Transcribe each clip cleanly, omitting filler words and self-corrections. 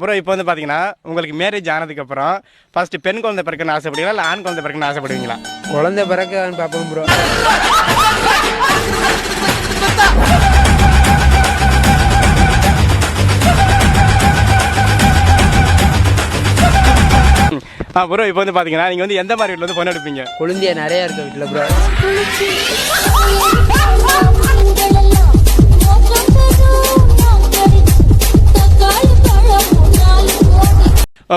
Bro இப்போ வந்து பார்த்தீங்கன்னா உங்களுக்கு மேரேஜ் ஆனதுக்கப்புறம் ஃபர்ஸ்ட் பெண் குழந்தை பிறக்கணும்னு ஆசைப்படுவீங்களா இல்லை ஆண் குழந்தை பிறக்கணும்னு ஆசைப்படுவீங்களா? குழந்தை பிறக்கான்னு பார்ப்போம் ப்ரோ. ப்ரோ இப்போ வந்து பார்த்தீங்கன்னா நீங்கள் வந்து எந்த மாதிரி வீட்டில் வந்து பொண்ணு எடுப்பீங்க? குழந்தைய நிறையா இருக்க வீட்டில் ப்ரோ.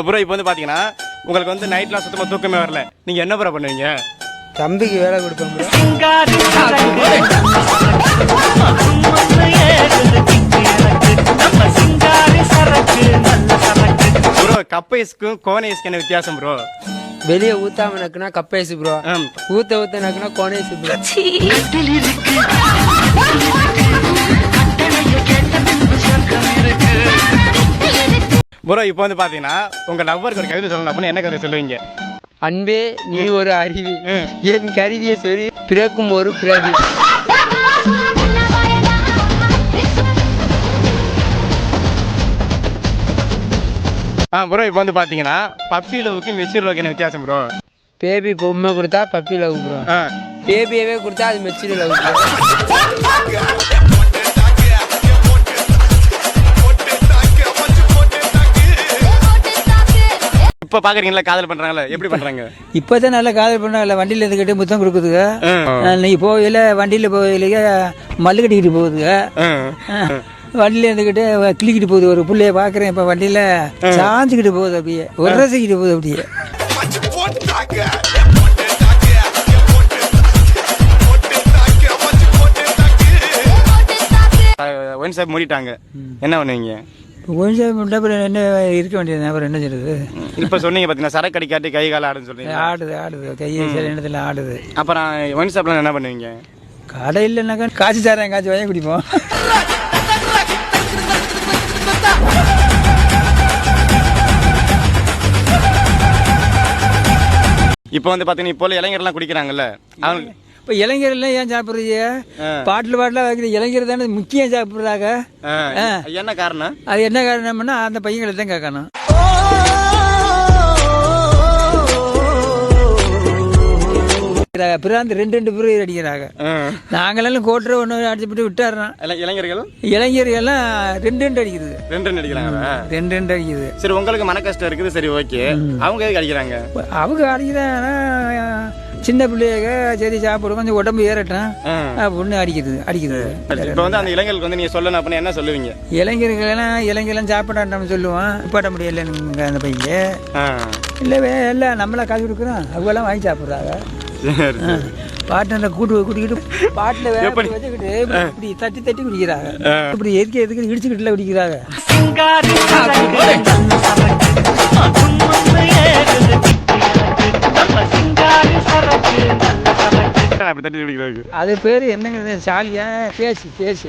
ப்ரோ இப்போ வந்து பார்த்தீங்கன்னா உங்களுக்கு வந்து நைட்லாம் சுத்தமாக தூக்கமே வரல, நீங்கள் என்ன ப்ரோ பண்ணுவீங்க? தம்பிக்கு வேலை கொடுப்பேன் ப்ரோ. ப்ரோ கப்பைஸ்க்கும் கோனைஸ்க்கு என்ன வித்தியாசம் ப்ரோ? வெளியே ஊத்தாம நக்குனா கப்பேசு ப்ரோ, ஊத்த நக்குனா கோனேசு ப்ரோ. ப்ரோ இப்போ வந்து பார்த்தீங்கன்னா உங்கள் லவ்வருக்கு ஒரு கவிதை சொல்லணும் அப்படின்னு என்ன கவிதை சொல்லுவீங்க? அன்பே நீ ஒரு அருவி, என் கருவியை சொல்லி பிறக்கும் ஒரு பிறவி. ப்ரோ இப்போ வந்து பார்த்தீங்கன்னா பப்பி லவ்வுக்கு மெச்சூர் லவ்வுக்கு என்ன வித்தியாசம் ப்ரோ? பேபி பொம்மை கொடுத்தா பப்பி லவ் ப்ரோ, பேபியவே கொடுத்தா அது மெச்சூர் லவ் ப்ரோ. இப்போ பார்க்குறீங்களா காதல் பண்ணுறாங்களா, எப்படி பண்ணுறாங்க? இப்போ தான் நல்லா காதல் பண்ணாங்கல்ல, வண்டியில் இருந்துக்கிட்டு முத்தம் கொடுக்குதுங்க. நீ போகல வண்டியில் போகலையே மல்லு கட்டிக்கிட்டு போகுதுங்க. வண்டியில் இருந்துக்கிட்டு கிளிக்கிட்டு போகுது. ஒரு பிள்ளைய பார்க்குறேன் இப்போ வண்டியில் சாஞ்சிக்கிட்டு போகுது, அப்படியே ஒரு ரசிக்கிட்டு போகுது அப்படியே. ஒன் ஷாப் மூடிட்டாங்க, என்ன பண்ணுவீங்க? கொஞ்சம் அப்புறம் என்ன இருக்க வேண்டியது, அப்புறம் என்ன செய்யுது? இப்போ சொன்னீங்க பார்த்தீங்கன்னா சரக்கு அடிக்காட்டி கை கால ஆடுன்னு சொல்றீங்க. ஆடுது கையை சில இடத்துல ஆடுது. அப்புறம் ஒன் ஷாப்ல என்ன பண்ணுவீங்க? கடை இல்லைன்னாக்கா காய்ச்சி தரேன், காய்ச்சி வாங்கி குடிப்போம். இப்போ வந்து பார்த்தீங்கன்னா இப்போ இளைஞர்லாம் குடிக்கிறாங்கல்ல, அவங்க இப்போ இளைஞர்லாம் ஏன் சாப்பிட்றீங்க? பாட்டில் வைக்கிற இளைஞர் தானே முக்கியம் சாப்பிட்றாங்க. என்ன காரணம்? அது என்ன காரணம்னா அந்த பையங்களை தான் கேட்கணும். பிராந்து ரெண்டு பேர் அடிக்கிறாங்க. நாங்களெல்லாம் கோட்டரை ஒன்று அடிச்சுட்டு விட்டுறோம். இளைஞர்கள்லாம் ரெண்டு அடிக்கிறது. ரெண்டு அடிக்கிறாங்க, ரெண்டு அடிக்குது. சரி, உங்களுக்கு மன கஷ்டம் இருக்குது, சரி ஓகே. அவங்க எதுக்கு அடிக்கிறாங்க? அவங்க அடிக்கிறாங்கன்னா சின்ன பிள்ளைங்க சரி சாப்பிடும் கொஞ்சம் உடம்பு ஏறட்டும் அப்படின்னு அடிக்கிறது. இப்போ வந்து அந்த இளைஞர்களுக்கு வந்து நீங்க சொல்லணும் அப்படின்னு என்ன சொல்லுவீங்க? இளைஞர்களெல்லாம் சாப்பிடான்னு சொல்லுவான். நிப்பாட்ட முடியல அந்த பையன் இல்லை நம்மளா காசு கொடுக்குறோம், அவங்கெல்லாம் வாங்கி சாப்பிட்றாங்க. பாட்டில் கூட்டிக்கிட்டு பாட்டில் வச்சுக்கிட்டு இப்படி தட்டி குடிக்கிறாங்க. இப்படி எதுக்கு இடிச்சுக்கிட்டுல குடிக்கிறாங்க. அப்படி தட்டி குடிக்கிறாங்க. அது பேரு என்னங்கிறது சாலியா பேசு.